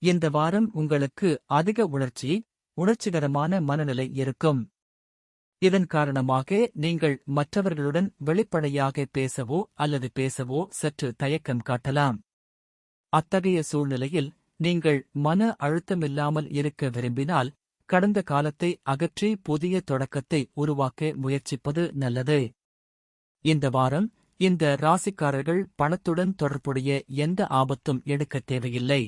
இந்த வாரம் உங்களுக்கு அதிக உணர்ச்சிகரமான மனநிலை இருக்கும். இதன் காரணமாக நீங்கள் மற்றவர்களுடன் வெளிப்படையாக பேசவோ சற்று தயக்கம் காட்டலாம். அத்தகைய சூழ்நிலையில் நீங்கள் மன அழுத்தமில்லாமல் இருக்க விரும்பினால் கடந்த காலத்தை அகற்றி புதிய தொடக்கத்தை உருவாக்க முயற்சிப்பது நல்லது. இந்த வாரம் இந்த ராசிக்காரர்கள் பணத்துடன் தொடர்புடைய எந்த ஆபத்தும் எடுக்க தேவையில்லை.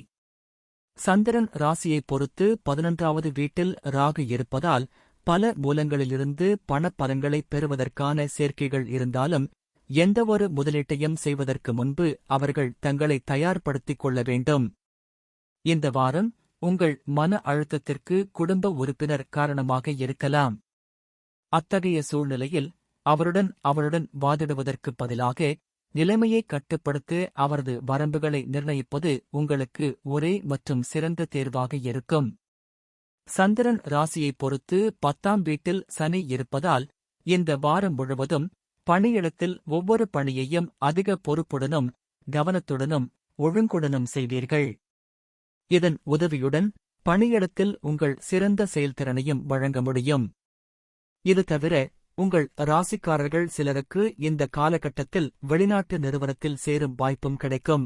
சந்திரன் ராசியைப் பொறுத்து 11வது வீட்டில் ராகு இருப்பதால் பல மூலங்களிலிருந்து பணப்பலன்களைப் பெறுவதற்கான சேர்க்கைகள் இருந்தாலும் எந்தவொரு முதலீட்டையும் செய்வதற்கு முன்பு அவர்கள் தங்களை தயார்படுத்திக் கொள்ள வேண்டும். இந்த வாரம் உங்கள் மன அழுத்தத்திற்கு குடும்ப உறுப்பினர் காரணமாக இருக்கலாம். அத்தகைய சூழ்நிலையில் அவருடன் வாதிடுவதற்குப் பதிலாக நிலைமையை கட்டுப்படுத்த அவரது வரம்புகளை நிர்ணயிப்பது உங்களுக்கு ஒரே மற்றும் சிறந்த தேர்வாக இருக்கும். சந்திரன் ராசியைப் பொறுத்து 10ஆம் வீட்டில் சனி இருப்பதால் இந்த வாரம் முழுவதும் பணியிடத்தில் ஒவ்வொரு பணியையும் அதிக பொறுப்புடனும் கவனத்துடனும் ஒழுங்குடனும் செய்வீர்கள். இதன் உதவியுடன் பணியிடத்தில் உங்கள் சிறந்த செயல்திறனையும் வழங்க முடியும். இது தவிர உங்கள் ராசிக்காரர்கள் சிலருக்கு இந்த காலகட்டத்தில் வெளிநாட்டு நிறுவனத்தில் சேரும் வாய்ப்பும் கிடைக்கும்.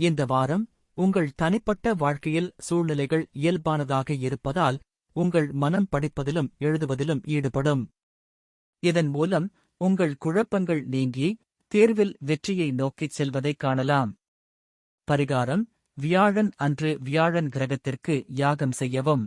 இந்த வாரம் உங்கள் தனிப்பட்ட வாழ்க்கையில் சூழ்நிலைகள் இயல்பானதாக இருப்பதால் உங்கள் மனம் படிப்பதிலும் எழுதுவதிலும் ஈடுபடும். இதன் மூலம் உங்கள் குழப்பங்கள் நீங்கி தேர்வில் வெற்றியை நோக்கிச் செல்வதைக் காணலாம். பரிகாரம்: வியாழன் அன்று வியாழன் கிரகத்திற்கு யாகம் செய்யவும்.